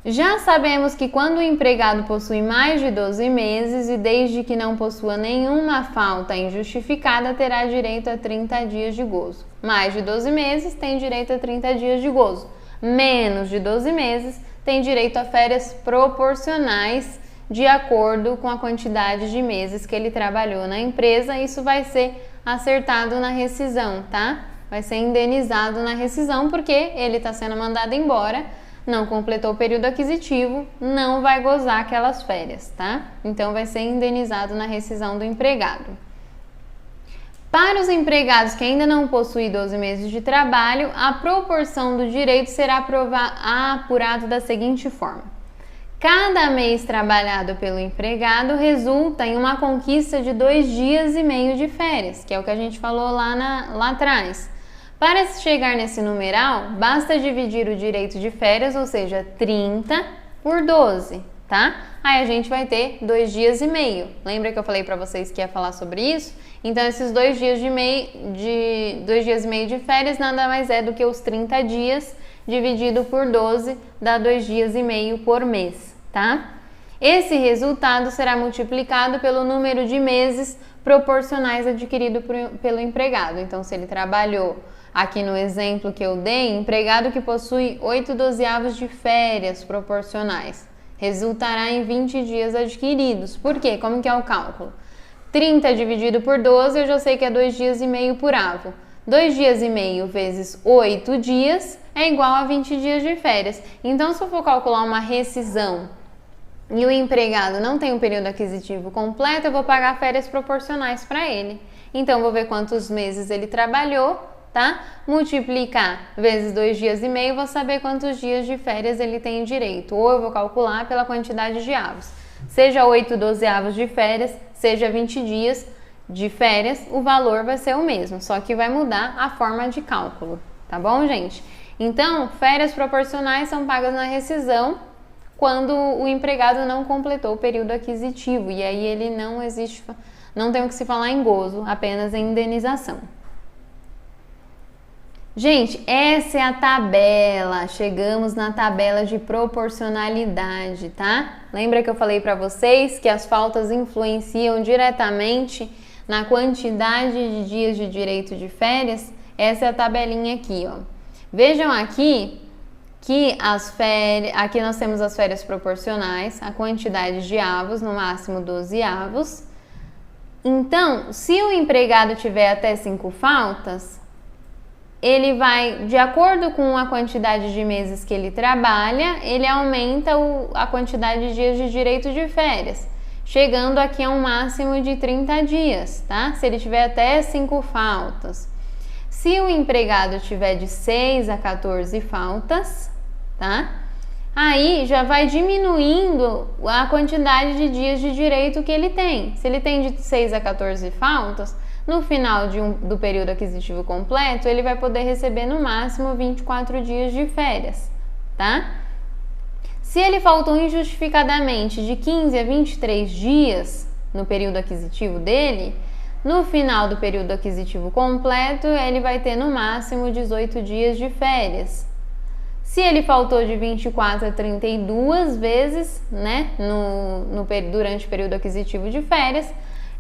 S1: Já sabemos que quando o empregado possui mais de 12 meses e desde que não possua nenhuma falta injustificada, terá direito a 30 dias de gozo. Mais de 12 meses tem direito a 30 dias de gozo. Menos de 12 meses tem direito a férias proporcionais de acordo com a quantidade de meses que ele trabalhou na empresa. Isso vai ser acertado na rescisão, tá? Vai ser indenizado na rescisão porque ele está sendo mandado embora, não completou o período aquisitivo, não vai gozar aquelas férias, tá? Então vai ser indenizado na rescisão do empregado. Para os empregados que ainda não possuem 12 meses de trabalho, a proporção do direito será apurada da seguinte forma: cada mês trabalhado pelo empregado resulta em uma conquista de 2 dias e meio de férias, que é o que a gente falou lá atrás. Para chegar nesse numeral, basta dividir o direito de férias, ou seja, 30 por 12, tá? Aí a gente vai ter 2 dias e meio. Lembra que eu falei para vocês que ia falar sobre isso? Então, esses 2 dias e meio de férias nada mais é do que os 30 dias dividido por 12, dá 2 dias e meio por mês, tá? Esse resultado será multiplicado pelo número de meses proporcionais adquirido pelo empregado. Então, se ele trabalhou, aqui no exemplo que eu dei, empregado que possui 8/12 de férias proporcionais, resultará em 20 dias adquiridos. Por quê? Como que é o cálculo? 30 dividido por 12, eu já sei que é 2 dias e meio por avo. 2 dias e meio vezes 8 dias é igual a 20 dias de férias. Então, se eu for calcular uma rescisão e o empregado não tem um período aquisitivo completo, eu vou pagar férias proporcionais para ele. Então, vou ver quantos meses ele trabalhou, tá? Multiplicar vezes 2 dias e meio, vou saber quantos dias de férias ele tem direito. Ou eu vou calcular pela quantidade de avos. Seja 8/12 de férias, seja 20 dias de férias, o valor vai ser o mesmo, só que vai mudar a forma de cálculo, tá bom, gente? Então, férias proporcionais são pagas na rescisão quando o empregado não completou o período aquisitivo, e aí ele não tem o que se falar em gozo, apenas em indenização. Gente, essa é a tabela, chegamos na tabela de proporcionalidade, tá? Lembra que eu falei para vocês que as faltas influenciam diretamente na quantidade de dias de direito de férias? Essa é a tabelinha aqui, ó. Vejam aqui que aqui nós temos as férias proporcionais, a quantidade de avos, no máximo 12 avos. Então, se o empregado tiver até 5 faltas, ele vai, de acordo com a quantidade de meses que ele trabalha, ele aumenta a quantidade de dias de direito de férias, chegando aqui a um máximo de 30 dias, tá? Se ele tiver até 5 faltas. Se o empregado tiver de 6 a 14 faltas, tá? Aí já vai diminuindo a quantidade de dias de direito que ele tem. Se ele tem de 6 a 14 faltas, no final do período aquisitivo completo, ele vai poder receber no máximo 24 dias de férias, tá? Se ele faltou injustificadamente de 15 a 23 dias no período aquisitivo dele, no final do período aquisitivo completo, ele vai ter no máximo 18 dias de férias. Se ele faltou de 24 a 32 vezes, né, durante o período aquisitivo de férias,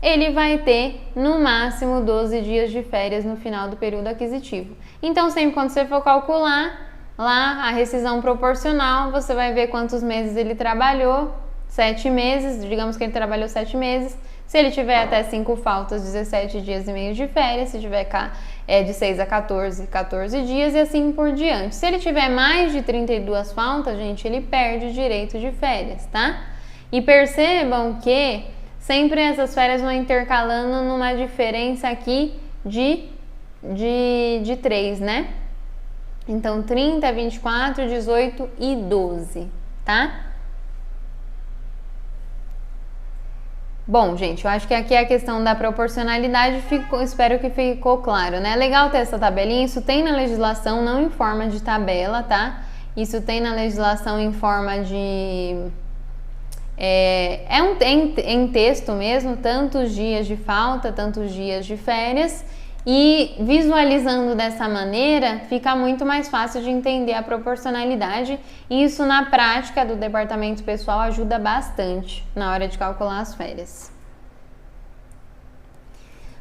S1: ele vai ter no máximo 12 dias de férias no final do período aquisitivo. Então, sempre quando você for calcular lá a rescisão proporcional, você vai ver quantos meses ele trabalhou, 7 meses, digamos que ele trabalhou 7 meses. Se ele tiver até 5 faltas, 17 dias e meio de férias. Se tiver de 6 a 14, 14 dias e assim por diante. Se ele tiver mais de 32 faltas, gente, ele perde o direito de férias, tá? E percebam que sempre essas férias vão intercalando numa diferença aqui de 3, né? Então, 30, 24, 18 e 12, tá? Bom, gente, eu acho que aqui a questão da proporcionalidade espero que ficou claro, né? É legal ter essa tabelinha, isso tem na legislação, não em forma de tabela, tá? Isso tem na legislação em forma de... em texto mesmo, tantos dias de falta, tantos dias de férias, e visualizando dessa maneira fica muito mais fácil de entender a proporcionalidade, e isso na prática do departamento pessoal ajuda bastante na hora de calcular as férias.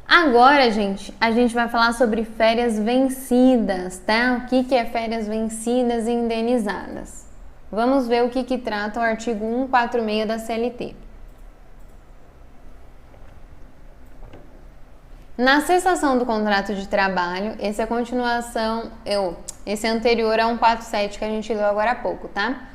S1: Agora, gente, a gente vai falar sobre férias vencidas, tá? O que é férias vencidas e indenizadas? Vamos ver o que trata o artigo 146 da CLT. Na cessação do contrato de trabalho, esse é a continuação, esse é anterior a 147 que a gente leu agora há pouco, tá?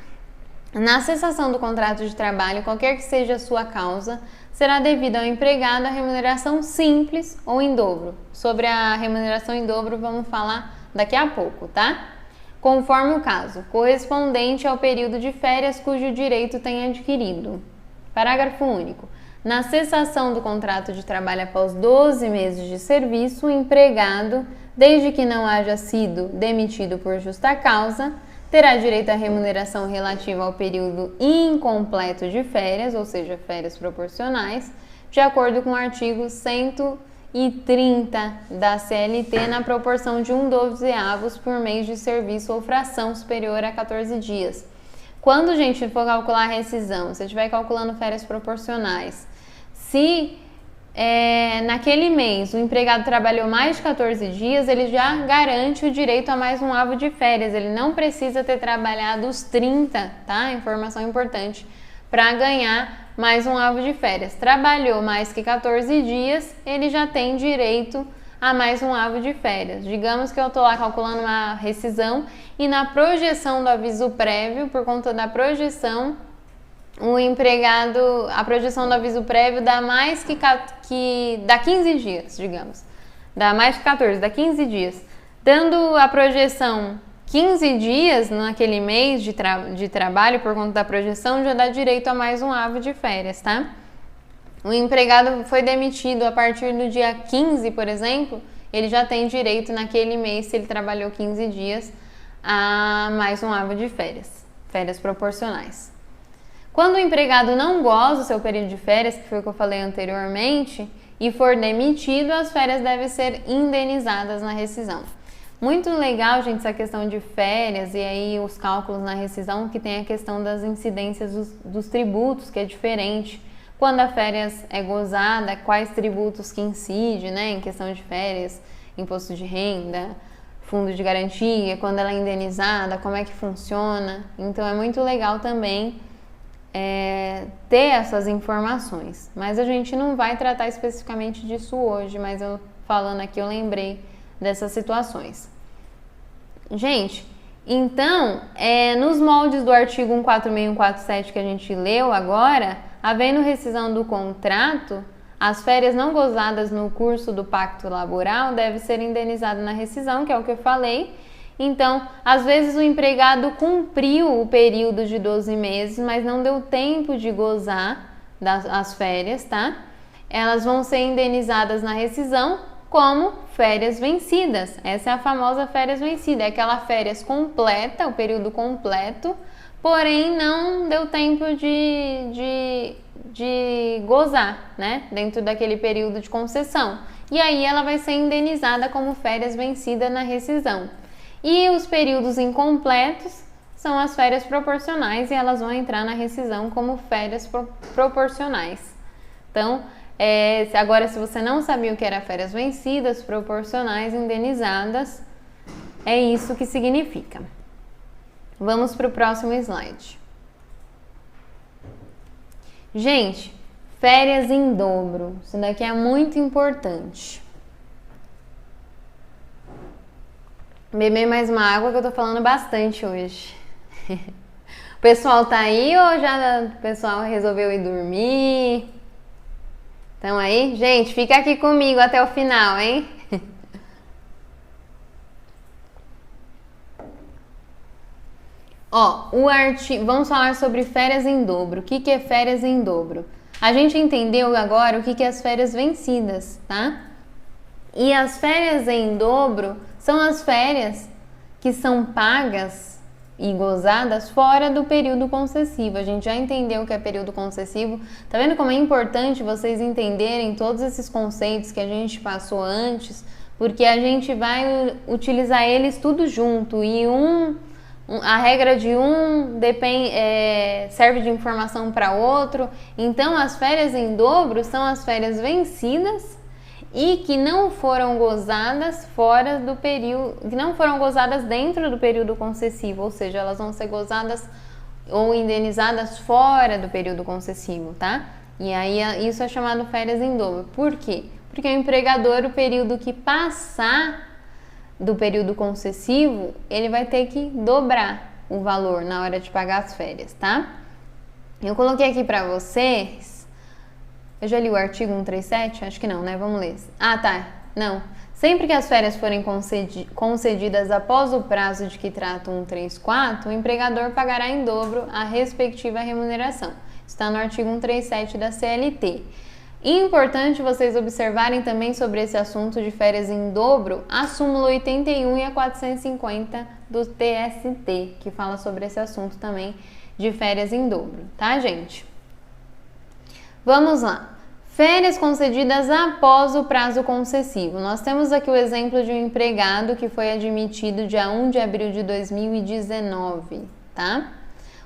S1: Na cessação do contrato de trabalho, qualquer que seja a sua causa, será devida ao empregado a remuneração simples ou em dobro. Sobre a remuneração em dobro vamos falar daqui a pouco, tá? Conforme o caso, correspondente ao período de férias cujo direito tenha adquirido. Parágrafo único. Na cessação do contrato de trabalho após 12 meses de serviço, o empregado, desde que não haja sido demitido por justa causa, terá direito à remuneração relativa ao período incompleto de férias, ou seja, férias proporcionais, de acordo com o artigo 130 da CLT, na proporção de 1/12 por mês de serviço ou fração superior a 14 dias. Quando a gente for calcular a rescisão, se estiver calculando férias proporcionais, se naquele mês o empregado trabalhou mais de 14 dias, ele já garante o direito a mais um avo de férias. Ele não precisa ter trabalhado os 30, tá? Informação importante, para ganhar mais um avo de férias. Trabalhou mais que 14 dias, ele já tem direito a mais um avo de férias. Digamos que eu estou lá calculando uma rescisão e na projeção do aviso prévio, por conta da projeção, o empregado, a projeção do aviso prévio dá mais dá 15 dias, digamos. Dá mais que 14, dá 15 dias. Dando a projeção 15 dias naquele mês de trabalho, por conta da projeção, já dá direito a mais um avo de férias, tá? O empregado foi demitido a partir do dia 15, por exemplo, ele já tem direito naquele mês, se ele trabalhou 15 dias, a mais um avo de férias, férias proporcionais. Quando o empregado não goza do seu período de férias, que foi o que eu falei anteriormente, e for demitido, as férias devem ser indenizadas na rescisão. Muito legal, gente, essa questão de férias e aí os cálculos na rescisão, que tem a questão das incidências dos tributos, que é diferente. Quando a férias é gozada, quais tributos que incidem, né, em questão de férias, imposto de renda, fundo de garantia, quando ela é indenizada, como é que funciona. Então é muito legal também ter essas informações, mas a gente não vai tratar especificamente disso hoje, mas eu falando aqui eu lembrei dessas situações. Gente, então, nos moldes do artigo 146 e 147 que a gente leu agora, havendo rescisão do contrato, as férias não gozadas no curso do pacto laboral devem ser indenizadas na rescisão, que é o que eu falei. Então, às vezes o empregado cumpriu o período de 12 meses, mas não deu tempo de gozar as férias, tá? Elas vão ser indenizadas na rescisão como férias vencidas. Essa é a famosa férias vencida, é aquela férias completa, o período completo, porém não deu tempo de gozar, né? Dentro daquele período de concessão. E aí ela vai ser indenizada como férias vencidas na rescisão. E os períodos incompletos são as férias proporcionais e elas vão entrar na rescisão como férias proporcionais. Então, agora se você não sabia o que era férias vencidas, proporcionais, indenizadas, é isso que significa. Vamos para o próximo slide. Gente, férias em dobro. Isso daqui é muito importante. Beber mais uma água que eu tô falando bastante hoje. O pessoal tá aí ou já o pessoal resolveu ir dormir? Estão aí? Gente, fica aqui comigo até o final, hein? Ó, vamos falar sobre férias em dobro. O que é férias em dobro? A gente entendeu agora o que é as férias vencidas, tá? E as férias em dobro são as férias que são pagas e gozadas fora do período concessivo. A gente já entendeu o que é período concessivo. Tá vendo como é importante vocês entenderem todos esses conceitos que a gente passou antes? Porque a gente vai utilizar eles tudo junto e a regra de serve de informação para outro. Então, as férias em dobro são as férias vencidas e que não foram gozadas fora do período, que não foram gozadas dentro do período concessivo, ou seja, elas vão ser gozadas ou indenizadas fora do período concessivo, tá? E aí isso é chamado férias em dobro. Por quê? Porque o empregador, o período que passar do período concessivo, ele vai ter que dobrar o valor na hora de pagar as férias, tá? Eu coloquei aqui pra vocês. Eu já li o artigo 137? Acho que não, né? Vamos ler. Ah, tá. Não. Sempre que as férias forem concedidas após o prazo de que trata o 134, o empregador pagará em dobro a respectiva remuneração. Está no artigo 137 da CLT. Importante vocês observarem também sobre esse assunto de férias em dobro a súmula 81 e a 450 do TST, que fala sobre esse assunto também de férias em dobro, tá, gente? Vamos lá. Férias concedidas após o prazo concessivo. Nós temos aqui o exemplo de um empregado que foi admitido dia 1 de abril de 2019, tá?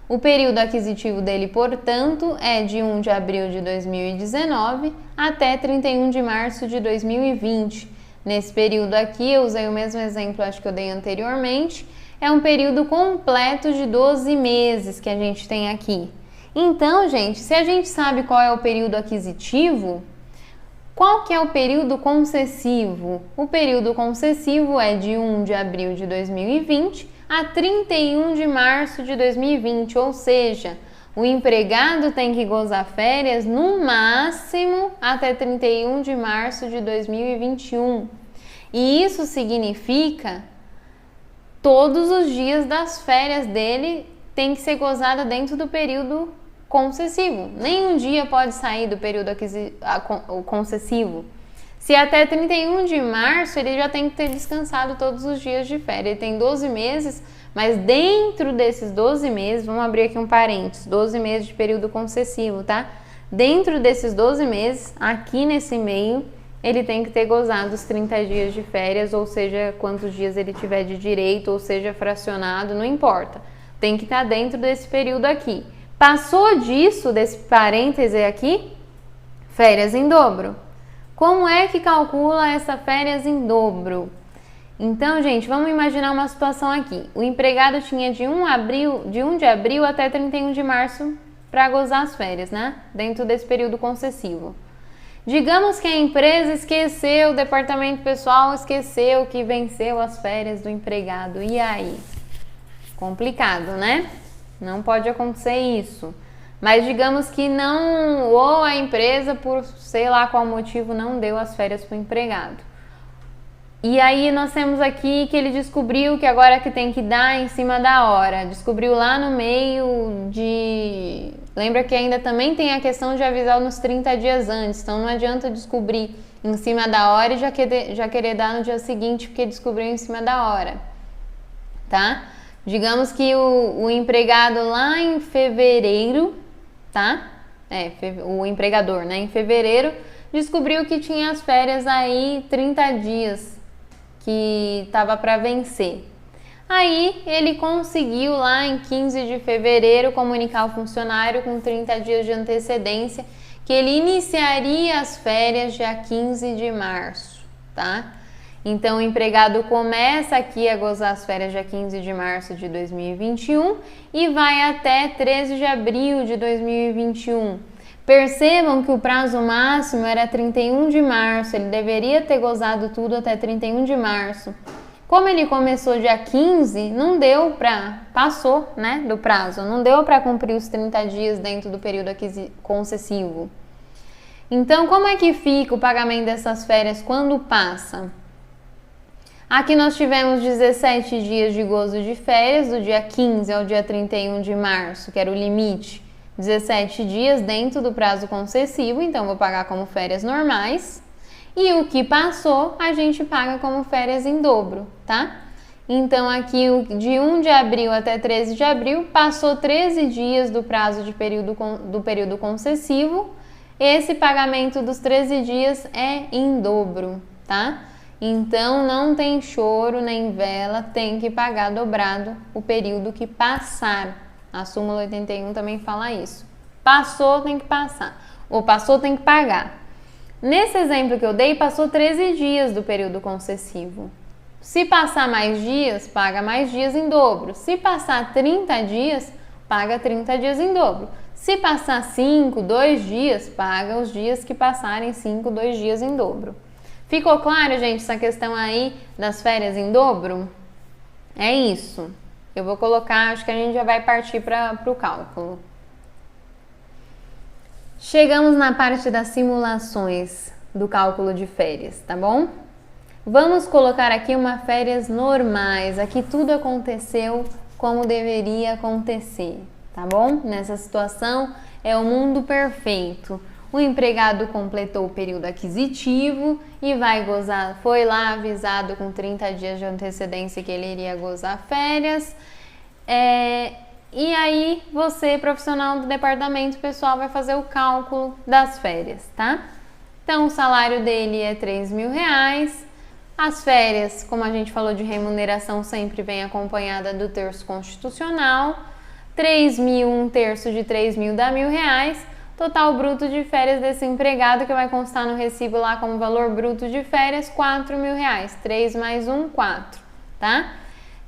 S1: O período aquisitivo dele, portanto, é de 1 de abril de 2019 até 31 de março de 2020. Nesse período aqui, eu usei o mesmo exemplo, acho que eu dei anteriormente, é um período completo de 12 meses que a gente tem aqui. Então, gente, se a gente sabe qual é o período aquisitivo, qual que é o período concessivo? O período concessivo é de 1 de abril de 2020 a 31 de março de 2020, ou seja, o empregado tem que gozar férias no máximo até 31 de março de 2021. E isso significa todos os dias das férias dele tem que ser gozada dentro do período concessivo. Nenhum dia pode sair do período concessivo. Se até 31 de março ele já tem que ter descansado todos os dias de férias. Ele tem 12 meses, mas dentro desses 12 meses, vamos abrir aqui um parênteses, 12 meses de período concessivo, tá? Dentro desses 12 meses, aqui nesse meio, ele tem que ter gozado os 30 dias de férias, ou seja, quantos dias ele tiver de direito, ou seja, fracionado, não importa. Tem que estar dentro desse período aqui. Passou disso, desse parêntese aqui, férias em dobro. Como é que calcula essa férias em dobro? Então, gente, vamos imaginar uma situação aqui. O empregado tinha de 1 de abril até 31 de março para gozar as férias, né? Dentro desse período concessivo. Digamos que a empresa esqueceu, o departamento pessoal esqueceu que venceu as férias do empregado. E aí? Complicado, né? Não pode acontecer isso. Mas digamos que não, ou a empresa, por sei lá qual motivo, não deu as férias para o empregado. E aí nós temos aqui que ele descobriu que agora que tem que dar em cima da hora. Descobriu lá no meio de... Lembra que ainda também tem a questão de avisar nos 30 dias antes. Então não adianta descobrir em cima da hora e já querer dar no dia seguinte porque descobriu em cima da hora. Tá? Digamos que o empregado lá em fevereiro, tá? O empregador, né? Em fevereiro, descobriu que tinha as férias aí 30 dias que estava para vencer. Aí ele conseguiu lá em 15 de fevereiro comunicar ao funcionário com 30 dias de antecedência que ele iniciaria as férias dia 15 de março, tá? Então o empregado começa aqui a gozar as férias dia 15 de março de 2021 e vai até 13 de abril de 2021. Percebam que o prazo máximo era 31 de março, ele deveria ter gozado tudo até 31 de março. Como ele começou dia 15, não deu para, passou, né, do prazo, não deu para cumprir os 30 dias dentro do período concessivo. Então, como é que fica o pagamento dessas férias quando passa? Aqui nós tivemos 17 dias de gozo de férias, do dia 15 ao dia 31 de março, que era o limite. 17 dias dentro do prazo concessivo, então vou pagar como férias normais. E o que passou, a gente paga como férias em dobro, tá? Então, aqui de 1 de abril até 13 de abril, passou 13 dias do prazo do período concessivo. Esse pagamento dos 13 dias é em dobro, tá? Então, não tem choro nem vela, tem que pagar dobrado o período que passar. A súmula 81 também fala isso. Passou, tem que passar. Ou passou, tem que pagar. Nesse exemplo que eu dei, passou 13 dias do período concessivo. Se passar mais dias, paga mais dias em dobro. Se passar 30 dias, paga 30 dias em dobro. Se passar 5, 2 dias, paga os dias que passarem 5, 2 dias em dobro. Ficou claro, gente, essa questão aí das férias em dobro? É isso. Eu vou colocar, acho que a gente já vai partir para o cálculo. Chegamos na parte das simulações do cálculo de férias, tá bom? Vamos colocar aqui uma férias normais. Aqui tudo aconteceu como deveria acontecer, tá bom? Nessa situação é o mundo perfeito. O empregado completou o período aquisitivo e vai gozar, foi lá avisado com 30 dias de antecedência que ele iria gozar férias. E aí, você, profissional do departamento pessoal, vai fazer o cálculo das férias, tá? Então, o salário dele é R$3.000. As férias, como a gente falou de remuneração, sempre vem acompanhada do terço constitucional. 3.000, um terço de 3.000 dá R$1.000. Total bruto de férias desse empregado, que vai constar no recibo lá como valor bruto de férias, R$4.000. 3 mais 1, 4, tá?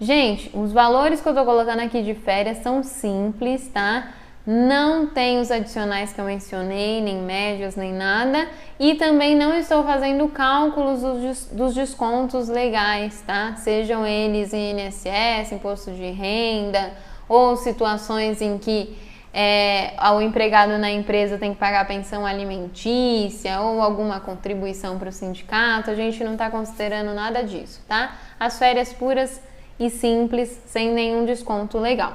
S1: Gente, os valores que eu tô colocando aqui de férias são simples, tá? Não tem os adicionais que eu mencionei, nem médias, nem nada. E também não estou fazendo cálculos dos descontos legais, tá? Sejam eles INSS, imposto de renda, ou situações em que o empregado na empresa tem que pagar pensão alimentícia ou alguma contribuição para o sindicato. A gente não está considerando nada disso, tá? As férias puras e simples, sem nenhum desconto legal.